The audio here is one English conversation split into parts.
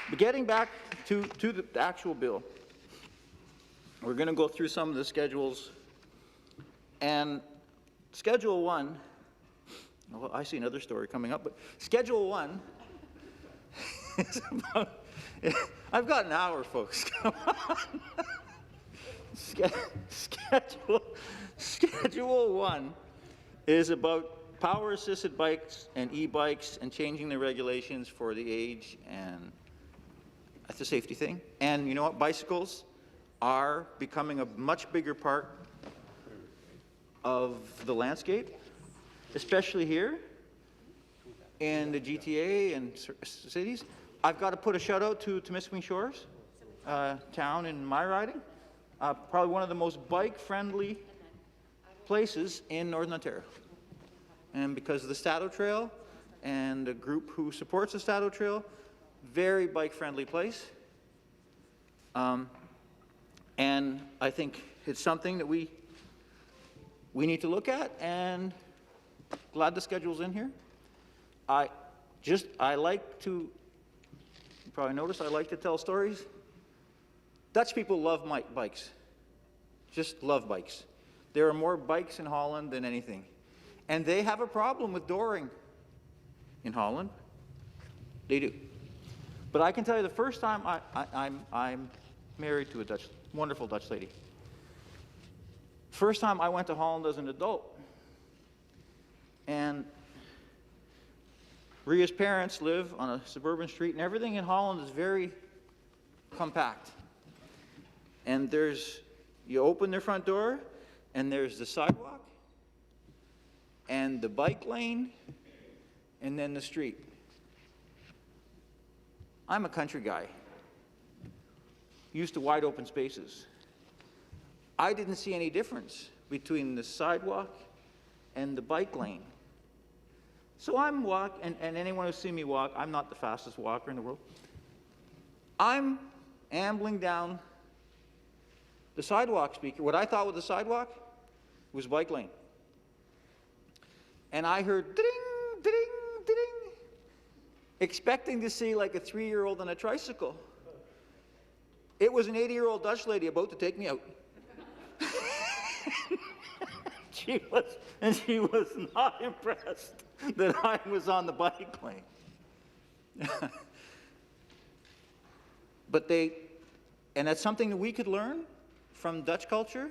But getting back to the actual bill, we're going to go through some of the schedules. And Schedule 1, well, I see another story coming up, but Schedule 1 is about, I've got an hour, folks. Come on. Schedule 1 is about power-assisted bikes and e-bikes and changing the regulations for the age, and that's a safety thing. And you know what? Bicycles are becoming a much bigger part of the landscape, especially here in the GTA and cities. I've got to put a shout out to Temiskaming Shores, town in my riding. Probably one of the most bike-friendly places in Northern Ontario. And because of the Stato Trail and the group who supports the Stato Trail, very bike-friendly place. And I think it's something that we need to look at, and glad the schedule's in here. I like to, you probably noticed, I like to tell stories. Dutch people love bikes, just love bikes. There are more bikes in Holland than anything. And they have a problem with dooring in Holland. They do. But I can tell you the first time I'm married to a wonderful Dutch lady. First time I went to Holland as an adult, and Ria's parents live on a suburban street, and everything in Holland is very compact. And you open their front door, and there's the sidewalk, and the bike lane, and then the street. I'm a country guy, used to wide open spaces. I didn't see any difference between the sidewalk and the bike lane. So I'm walking, and anyone who's seen me walk, I'm not the fastest walker in the world. I'm ambling down the sidewalk speaker. What I thought was the sidewalk was bike lane. And I heard ding, ding, ding, expecting to see like a 3-year-old on a tricycle. It was an 80-year-old Dutch lady about to take me out. She was not impressed that I was on the bike lane. But and that's something that we could learn from Dutch culture.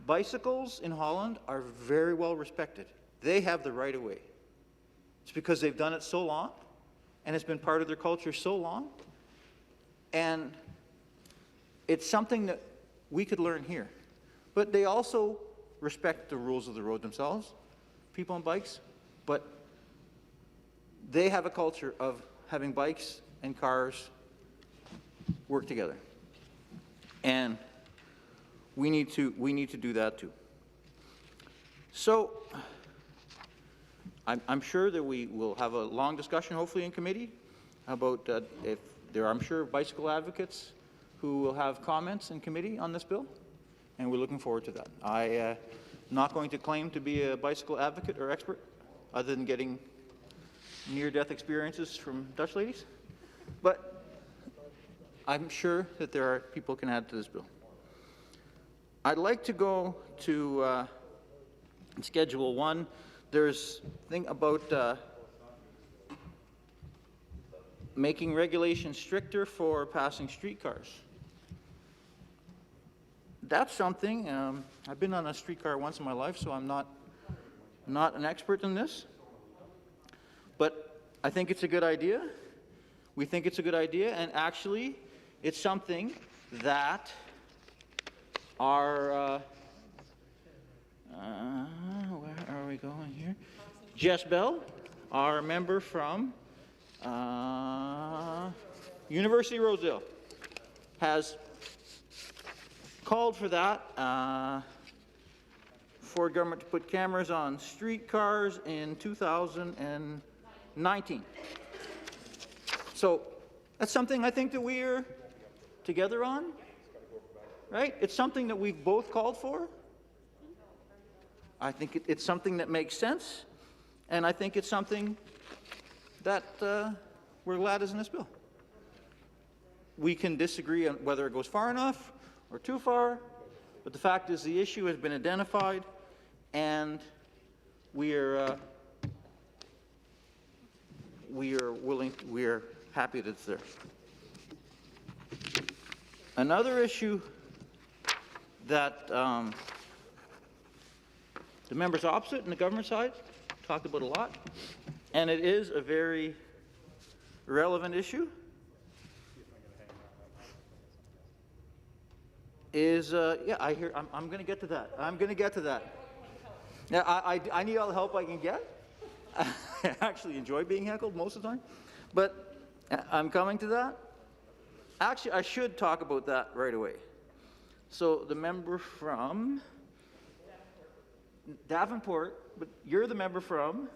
Bicycles in Holland are very well respected. They have the right of way. It's because they've done it so long, and it's been part of their culture so long. And it's something that we could learn here. But they also respect the rules of the road themselves, people on bikes, but they have a culture of having bikes and cars work together. And we need to do that too. So I'm sure that we will have a long discussion, hopefully in committee, about if there are, I'm sure, bicycle advocates who will have comments in committee on this bill, and we're looking forward to that. I'm not going to claim to be a bicycle advocate or expert, other than getting near-death experiences from Dutch ladies, but I'm sure that there are people who can add to this bill. I'd like to go to Schedule 1. There's a thing about making regulations stricter for passing streetcars. That's something, I've been on a streetcar once in my life, so I'm not an expert in this. But I think it's a good idea. We think it's a good idea, and actually, it's something that our, where are we going here? Jess Bell, our member from University of Rosedale, has called for that, for government to put cameras on streetcars in 2019. So that's something I think that we're together on, right? It's something that we've both called for. I think it's something that makes sense, and I think it's something that we're glad is in this bill. We can disagree on whether it goes far enough or too far, but the fact is the issue has been identified, and we are happy that it's there. Another issue that the members opposite and the government side talked about a lot, and it is a very relevant issue, is, I hear, I'm going to get to that. I'm going to get to that. Yeah, I need all the help I can get. I actually enjoy being heckled most of the time, but I'm coming to that. Actually, I should talk about that right away. So the member from Davenport, but you're the member from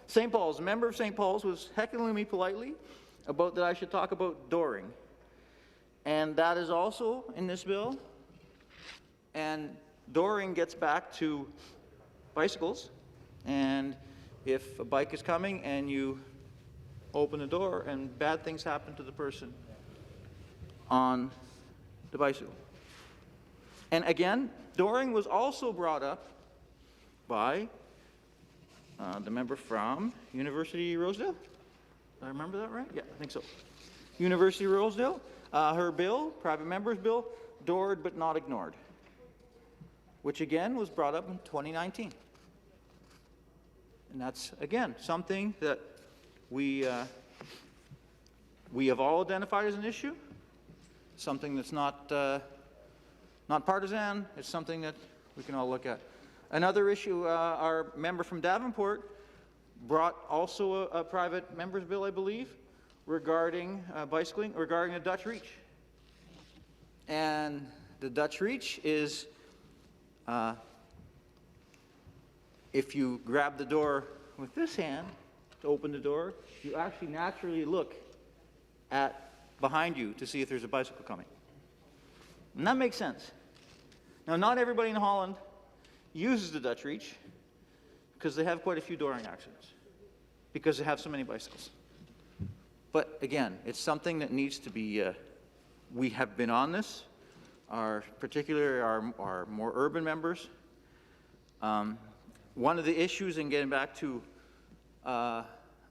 St. Paul's. The member of St. Paul's was heckling me politely about that I should talk about dooring. And that is also in this bill. And dooring gets back to bicycles. And if a bike is coming and you open the door and bad things happen to the person on the bicycle. And again, dooring was also brought up by the member from University of Rosedale. Did I remember that right? Yeah, I think so. University of Rosedale. Her bill, private member's bill, doored but not ignored, which again was brought up in 2019. And that's, again, something that we have all identified as an issue, something that's not partisan. It's something that we can all look at. Another issue, our member from Davenport brought also a private member's bill, I believe, regarding bicycling, regarding the Dutch Reach. And the Dutch Reach is, if you grab the door with this hand to open the door, you actually naturally look at behind you to see if there's a bicycle coming. And that makes sense. Now, not everybody in Holland uses the Dutch Reach because they have quite a few dooring accidents because they have so many bicycles. But again, it's something that needs to be, we have been on this, particularly our more urban members. One of the issues in getting back to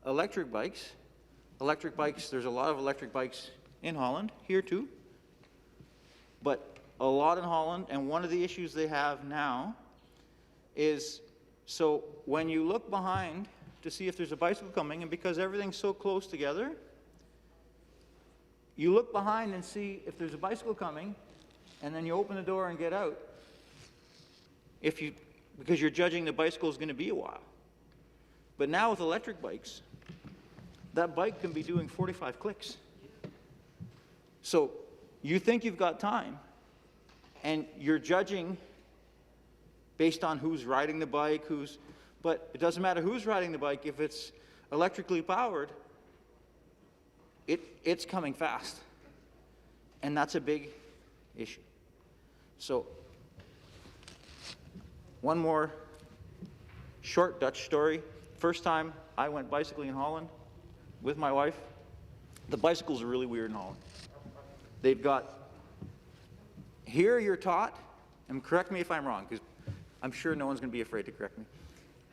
electric bikes, there's a lot of electric bikes in Holland, here too, but a lot in Holland, and one of the issues they have now is, so when you look behind to see if there's a bicycle coming, and because everything's so close together, you look behind and see if there's a bicycle coming, and then you open the door and get out, because you're judging the bicycle is going to be a while. But now with electric bikes, that bike can be doing 45 clicks. So you think you've got time, and you're judging based on who's riding the bike, but it doesn't matter who's riding the bike. If it's electrically powered, it's coming fast. And that's a big issue. So one more short Dutch story. First time I went bicycling in Holland with my wife. The bicycles are really weird in Holland. They've got, here you're taught, and correct me if I'm wrong, because I'm sure no one's going to be afraid to correct me.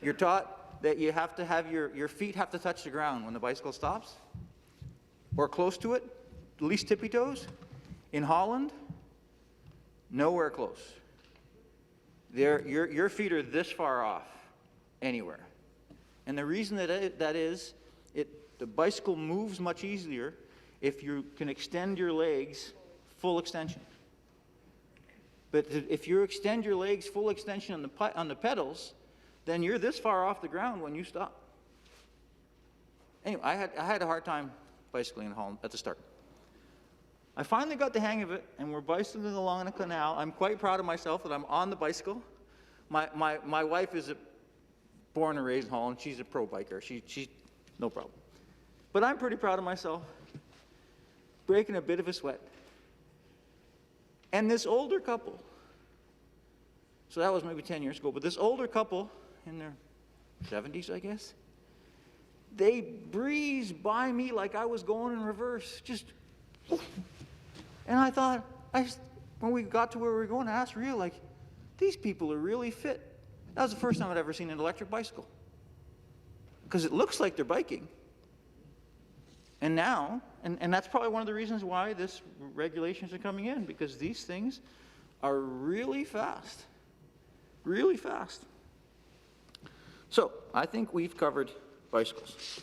You're taught that you have to have your feet have to touch the ground when the bicycle stops, or close to it, at least tippy toes. In Holland, nowhere close. Your feet are this far off anywhere. And the reason that is, the bicycle moves much easier if you can extend your legs full extension. But if you extend your legs full extension on the pedals, then you're this far off the ground when you stop. Anyway, I had a hard time bicycling in Holland at the start. I finally got the hang of it, and we're bicycling along the canal. I'm quite proud of myself that I'm on the bicycle. My wife is born and raised in Holland. She's a pro biker. She's no problem. But I'm pretty proud of myself, breaking a bit of a sweat. And this older couple, so that was maybe 10 years ago, but this older couple in their 70s, I guess, they breezed by me like I was going in reverse, just, and I thought, when we got to where we were going, I asked Ria, like, these people are really fit. That was the first time I'd ever seen an electric bicycle, because it looks like they're biking. And now, and that's probably one of the reasons why this regulations are coming in, because these things are really fast, really fast. So I think we've covered bicycles.